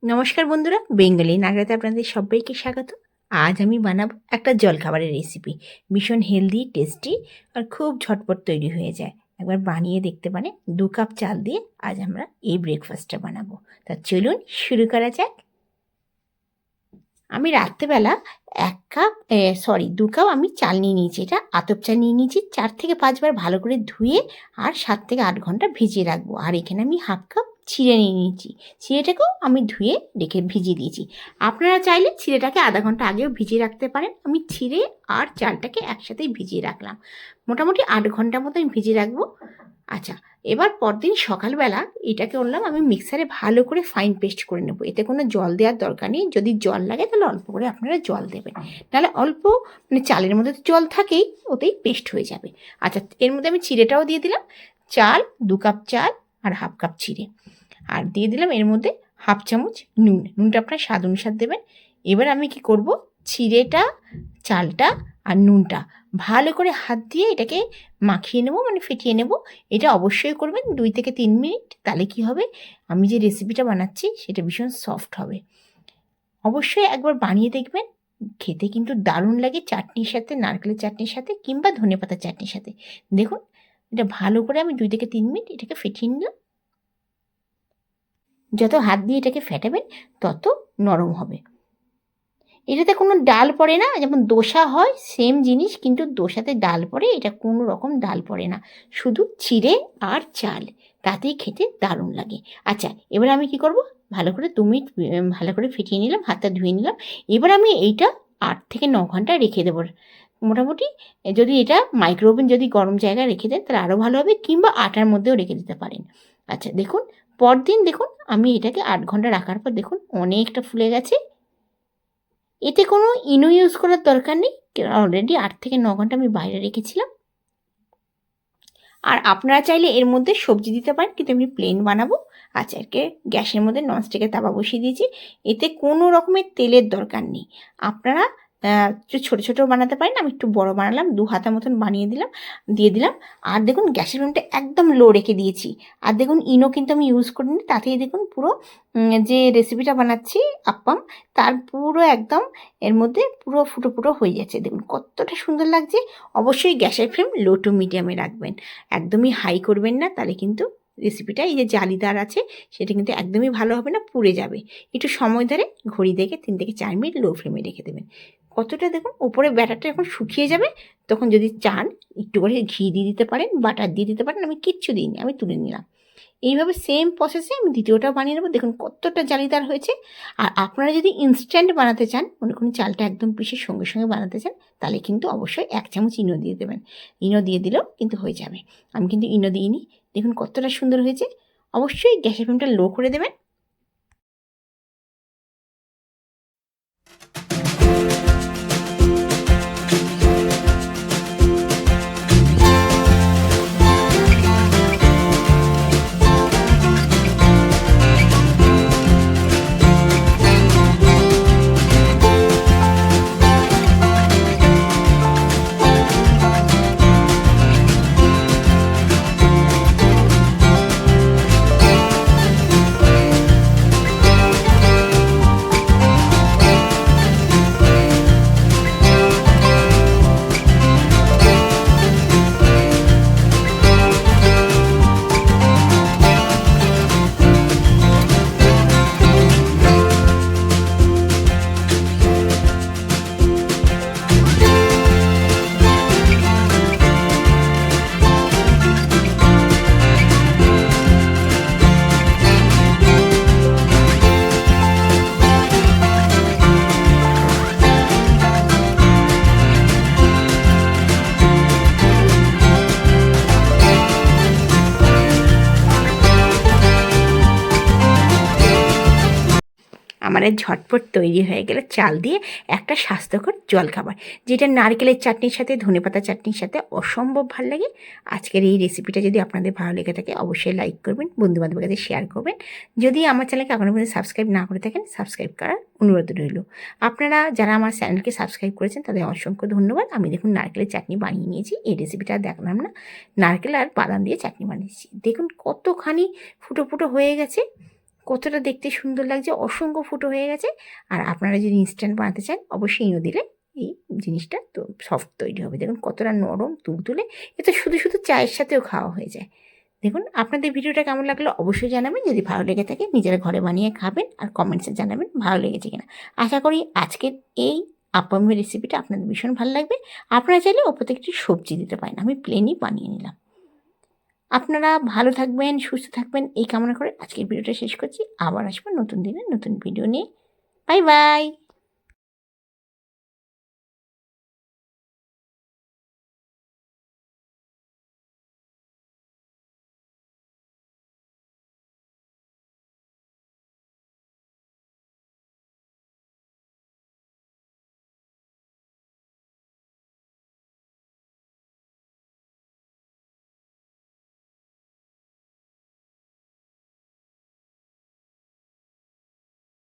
নমস্কার বন্ধুরা, বেঙ্গলি নাগরাতে আপনাদের সবাইকে স্বাগত। আজ আমি বানাবো একটা জলখাবারের রেসিপি। ভীষণ হেলদি, টেস্টি আর খুব ঝটপট তৈরি হয়ে যায়। একবার বানিয়ে দেখতে পারেন। 2 কাপ চাল দিয়ে আজ আমরা এই ব্রেকফাস্টটা বানাবো। তা চলুন শুরু করা যাক। আমি রাত্রেবেলা 2 কাপ আমি চাল নিয়ে নিয়েছি। এটা আতপ চাল নিয়ে নিয়েছি। 4 থেকে 5 বার ভালো করে ধুয়ে আর 7 থেকে 8 ঘন্টা ভিজিয়ে রাখবো। আর এখানে আমি হাফ কাপ চিড়ে নিয়ে নিয়েছি। চিড়েটাকেও আমি ধুয়ে রেখে ভিজিয়ে দিয়েছি। আপনারা চাইলে চিড়েটাকে আধা ঘন্টা আগেও ভিজিয়ে রাখতে পারেন। আমি চিড়ে আর চালটাকে একসাথেই ভিজিয়ে রাখলাম। মোটামুটি 8 ঘন্টার মতো আমি ভিজিয়ে রাখবো। আচ্ছা, এবার পরদিন সকালবেলা এটাকে বললাম আমি মিক্সারে ভালো করে ফাইন পেস্ট করে নেবো। এতে কোনো জল দেওয়ার দরকার নেই। যদি জল লাগে তাহলে অল্প করে আপনারা জল দেবেন, নাহলে অল্প চালের মধ্যে তো জল থাকেই, ওতেই পেস্ট হয়ে যাবে। আচ্ছা, এর মধ্যে আমি চিড়েটাও দিয়ে দিলাম। 2 কাপ চাল আর হাফ কাপ চিড়ে, আর দিয়ে দিলাম এর মধ্যে হাফ চামচ নুনটা আপনার স্বাদ অনুসার দেবেন। এবার আমি কি করব, চিড়েটা, চালটা আর নুনটা ভালো করে হাত দিয়ে এটাকে মাখিয়ে নেব, ফেটিয়ে নেব। এটা অবশ্যই করবেন 2 থেকে 3 মিনিট। তাহলে কি হবে, আমি যে রেসিপিটা বানাচ্ছি সেটা ভীষণ সফট হবে। অবশ্যই একবার বানিয়ে দেখবেন। খেতে কিন্তু দারুণ লাগে চাটনির সাথে, নারকেলের চাটনির সাথে কিংবা ধনেপাতার চাটনির সাথে। দেখুন, এটা ভালো করে আমি 2 থেকে 3 মিনিট এটাকে ফেটিয়ে নিলাম। যত হাত দিয়ে এটাকে ফেটাবেন তত নরম হবে। এটাতে কোনো ডাল পড়ে না। যেমন দোসা হয় সেম জিনিস, কিন্তু দোসাতে ডাল পড়ে, এটা কোনো রকম ডাল পড়ে না, শুধু চিড়ে আর চাল। তাতেই খেতে দারুণ লাগে। আচ্ছা, এবার আমি কি করব, ভালো করে 2 মিনিট ভালো করে ফেটিয়ে নিলাম, হাতটা ধুয়ে নিলাম। এবার আমি এইটা 8 থেকে 9 ঘন্টা রেখে দেবো। মোটামুটি যদি এটা মাইক্রোওভেন যদি গরম জায়গায় রেখে দেন তাহলে আরও ভালো হবে, কিংবা আটার মধ্যেও রেখে দিতে পারেন। আচ্ছা দেখুন, পরদিন দেখুন আমি এটাকে 8 ঘন্টা রাখার পর দেখুন অনেকটা ফুলে গেছে। এতে কোনো ইনো ইউজ করার দরকার নেই, অলরেডি 8 থেকে 9 ঘন্টা আমি বাইরে রেখেছিলাম। আর আপনারা চাইলে এর মধ্যে সবজি দিতে পারেন, কিন্তু আমি প্লেন বানাবো। আচ্ছা, একে গ্যাসের মধ্যে ননস্টিকের তাওয়া বসিয়ে দিয়েছি। এতে কোনো রকমের তেলের দরকার নেই। আপনারা একটু ছোটো ছোটো বানাতে পারেন, আমি একটু বড় বানালাম, 2 হাতা মতন দিয়ে দিলাম। আর দেখুন গ্যাসের ফ্লেমটা একদম লো রেখে দিয়েছি। আর দেখুন ইনো কিন্তু আমি ইউজ করিনি, তাতেই দেখুন পুরো যে রেসিপিটা বানাচ্ছি আপ্পাম, তার পুরো একদম এর মধ্যে পুরো ফুটো ফুটো হয়ে যাচ্ছে। দেখুন কতটা সুন্দর লাগছে। অবশ্যই গ্যাসের ফ্লেম লো টু মিডিয়ামে রাখবেন, একদমই হাই করবেন না, তাহলে কিন্তু রেসিপিটা এই যে জালিদার আছে সেটা কিন্তু একদমই ভালো হবে না, পুড়ে যাবে। একটু সময় ধরে ঘড়ি দেখে 3 থেকে 4 মিনিট লো ফ্লেমে রেখে দেবেন। কতটা দেখুন ওপরে ব্যাটারটা যখন শুকিয়ে যাবে, তখন যদি চান একটু করে ঘি দিয়ে দিতে পারেন, বাটার দিয়ে দিতে পারেন। আমি কিচ্ছু দিইনি, আমি তুলে নিলাম। এইভাবে সেম প্রসেসে আমি দ্বিতীয়টাও বানিয়ে নেবো। দেখুন কতটা জালিদার হয়েছে। আর আপনারা যদি ইনস্ট্যান্ট বানাতে চান, মনে করুন চালটা একদম পিষে সঙ্গে সঙ্গে বানাতে চান, তাহলে কিন্তু অবশ্যই 1 চামচ ইনো দিয়ে দেবেন। ইনো দিয়ে দিলেও কিন্তু হয়ে যাবে। আমি কিন্তু ইনো দিইনি। দেখুন কতটা সুন্দর হয়েছে। অবশ্যই গ্যাসের ফ্লেমটা লো করে দেবেন। আমাদের ঝটপট তৈরি হয়ে গেল চাল দিয়ে একটা স্বাস্থ্যকর জলখাবার, যেটা নারকেলের চাটনির সাথে, ধনেপাতা চাটনির সাথে অসম্ভব ভালো লাগে। আজকের এই রেসিপিটা যদি আপনাদের ভালো লেগে থাকে অবশ্যই লাইক করবেন, বন্ধুবান্ধবের কাছে শেয়ার করবেন। যদি আমার চ্যানেলকে এখনও পর্যন্ত সাবস্ক্রাইব না করে থাকেন, সাবস্ক্রাইব করার অনুরোধ রইল। আপনারা যারা আমার চ্যানেলকে সাবস্ক্রাইব করেছেন তাদের অসংখ্য ধন্যবাদ। আমি দেখুন নারকেলের চাটনি বানিয়ে নিয়েছি। এই রেসিপিটা দেখলাম না, নারকেল আর বাদাম দিয়ে চাটনি বানিয়েছি। দেখুন কতখানি ফুটো ফুটো হয়ে গেছে, কতটা দেখতে সুন্দর লাগছে, অসংখ্য ফুটো হয়ে গেছে। আর আপনারা যদি ইনস্ট্যান্ট বানাতে চান অবশ্যই ইনো দিলে এই জিনিসটা তো সফট তৈরি হবে। দেখুন কতটা নরম তুলতুলে, এ তো শুধু শুধু চায়ের সাথেও খাওয়া হয়ে যায়। দেখুন আপনাদের ভিডিওটা কেমন লাগলো অবশ্যই জানাবেন। যদি ভালো লেগে থাকে নিজেরা ঘরে বানিয়ে খাবেন আর কমেন্টসে জানাবেন ভালো লেগেছে কিনা। আশা করি আজকের এই আপ্পামের রেসিপিটা আপনাদের ভীষণ ভালো লাগবে। আপনারা চাইলে ওপর থেকে একটু সবজি দিতে পারেন, আমি প্লেনই বানিয়ে নিলাম। আপনারা ভালো থাকবেন, সুস্থ থাকবেন এই কামনা করে আজকের ভিডিওটা শেষ করছি। আবার আসবো নতুন দিনে নতুন ভিডিও নিয়ে। Bye bye.